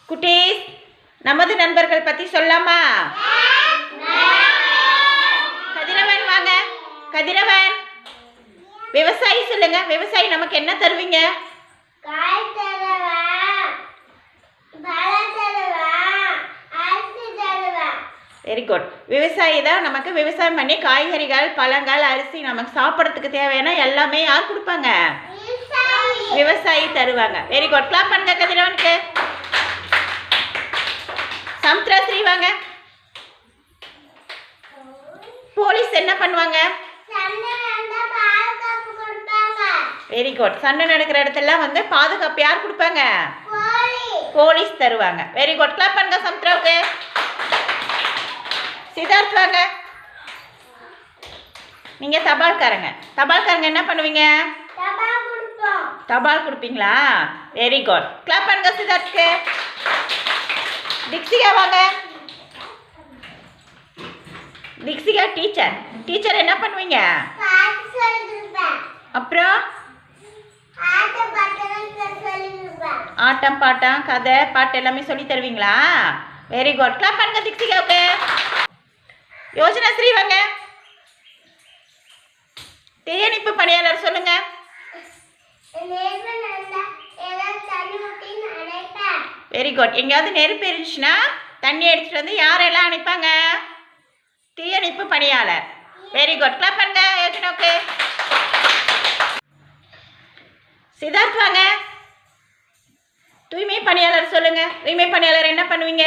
குட்டீஸ், நமது நண்பர்கள் பற்றி சொல்லலாமா? கதிரவன் வாங்க. கதிரவன், விவசாயி சொல்லுங்க. விவசாயி நமக்கு என்ன தருவீங்க? Very good. விவசாயி தான் நமக்கு விவசாயம் பண்ணி காய்கறிகள், பழங்கள், அரிசி நமக்கு சாப்பிட்றதுக்கு தேவையான எல்லாமே யார் கொடுப்பாங்க? விவசாயி தருவாங்க. Very good. கிளாப் பண்ணுங்க கதிரவனுக்கு. சமுத்திரா ஸ்ரீ வாங்க. போலீஸ் என்ன பண்ணுவாங்க? Very good. சண்டை நடக்கிற இடத்துல வந்து பாதுகாப்பு யார் கொடுப்பாங்க? போலீஸ் தருவாங்க. Very good. கிளாப் பண்ணுங்க சமுத்திராவுக்கு. சித்தார்த் வாங்க. நீங்க தபால்காரங்க. தபால்காரங்க என்ன பண்ணுவீங்க? தபால் கொடுப்பீங்களா? Very good. கிளாப் பண்ணுங்க சித்தார்த்துக்கு. திக்ஷிகா வாங்க. திக்ஷிகா டீச்சர். டீச்சர் என்ன பண்ணுவீங்க? அப்புறம் ஆட்டம் பாட்டம் கதை பாட்டு எல்லாமே சொல்லி தருவீங்களா? Very good. கிளாப் பண்ணுங்க திக்ஷிகாவுக்கு. யோஜனா ஸ்ரீ வாங்க. தீயணைப்பு பணியாளர் சொல்லுங்க. Very good. எங்கேயாவது நெருப்பு இருந்துச்சுன்னா தண்ணி எடுத்துட்டு வந்து யாரெல்லாம் அனுப்பாங்க? தீயணைப்பு பணியாளர். Very good. கிளாப் பண்ணுங்க யோஜனாவுக்கு. சித்தார்த் வாங்க. தூய்மை பணியாளர் சொல்லுங்க. தூய்மை பணியாளர் என்ன பண்ணுவீங்க?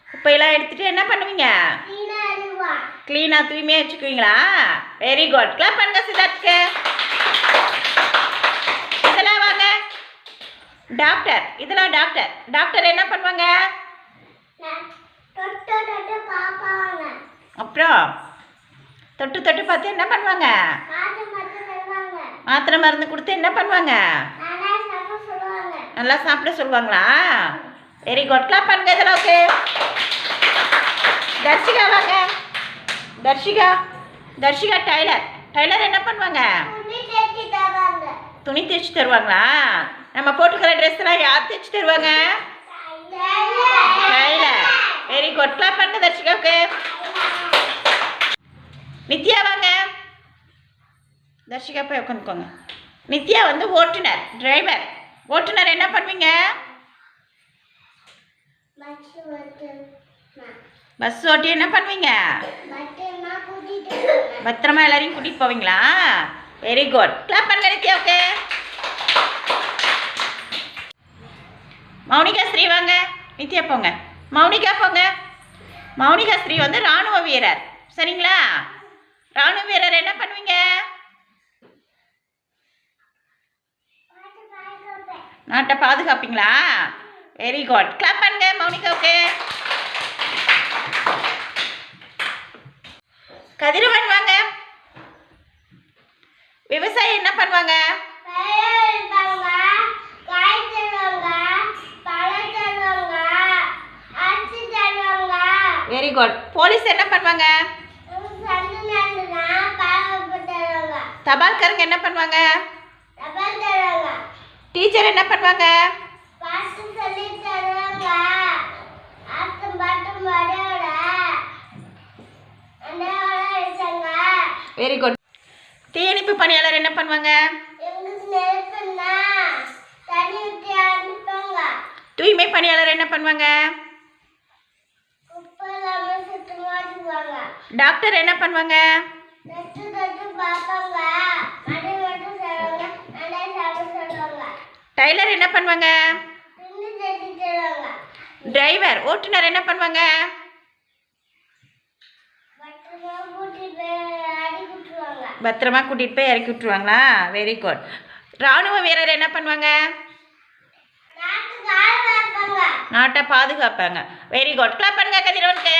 குப்பையெல்லாம் எடுத்துட்டு என்ன பண்ணுவீங்க? கிளீனா தூய்மையா வச்சுக்குவீங்களா? Very good. கிளாப் பண்ணுங்க சித்தார்த்துக்கு. இதெல்லாம் வாங்க. டாக்டர். இதெல்லாம் டாக்டர். டாக்டர் என்ன பண்ணுவாங்க? அப்புறம் தொட்டு தொட்டு பார்த்து என்ன பண்ணுவாங்க? மாத்திரை மருந்து கொடுத்து என்ன பண்ணுவாங்க? நல்லா சாப்பிட சொல்லுவாங்களா? Very good. கிளாப் பண்ணுங்க இதெல்லாம். ஓகே. தர்ஷிகா வாங்க. தர்ஷிகா. தர்ஷிகா டைலர். டைலர் என்ன பண்ணுவாங்க? துணி தைச்சு தருவாங்களா? நம்ம போட்டுக்கிற ட்ரெஸ் எல்லாம் யார் தைச்சு தருவாங்க? டைலர். Very good. கிளாப் பண்ணுங்க தர்ஷிகாவுக்கு. நித்யா வாங்க. தர்ஷிகா போய் உட்காந்துக்கோங்க. நித்யா வந்து ஓட்டுநர், டிரைவர். ஓட்டுநர் என்ன பண்ணுவீங்க? பஸ் ஓட்டி என்ன பண்ணுவீங்க? பத்திரமா எல்லாரையும் கூட்டிட்டு போவீங்களா? Very good. கிளாப் பண்ணுங்க நித்யாவுக்கு. மௌனிகா ஸ்ரீ வாங்க. நித்யா போங்க. மௌனிகா போங்க. மௌனிகா ஸ்ரீ வந்து ராணுவ வீரர். சரிங்களா? ராணுவ வீரர் என்ன பண்ணுவீங்க? நாட்டை பாதுகாப்பீங்களா? Very good. கிளாப் பண்ணுங்க மௌனிகாவுக்கு. கதிரவன் வாங்க. விவசாயி என்ன பண்ணுவாங்க? Very good. போலீஸ் என்ன பண்ணுவாங்க? தபால்காரங்க என்ன பண்ணுவாங்க? டீச்சர் என்ன பண்ணுவாங்க? Very good. தீயணைப்பு பணியாளர் என்ன பண்ணுவாங்க? தூய்மை பணியாளர் என்ன பண்ணுவாங்க? டாக்டர் என்ன பண்ணுவாங்க? டைலர் என்ன பண்ணுவாங்க? டிரைவர், ஓட்டுநர் என்ன பண்ணுவாங்க? பத்திரமா கூட்டிட்டு போய் இறக்கி விட்டுருவாங்களா? Very good. ராணுவ வீரர் என்ன பண்ணுவாங்க? நாட்டை பாதுகாப்பாங்க. Very good. கிளாப் பண்ணுங்க கதிரவனுக்கு.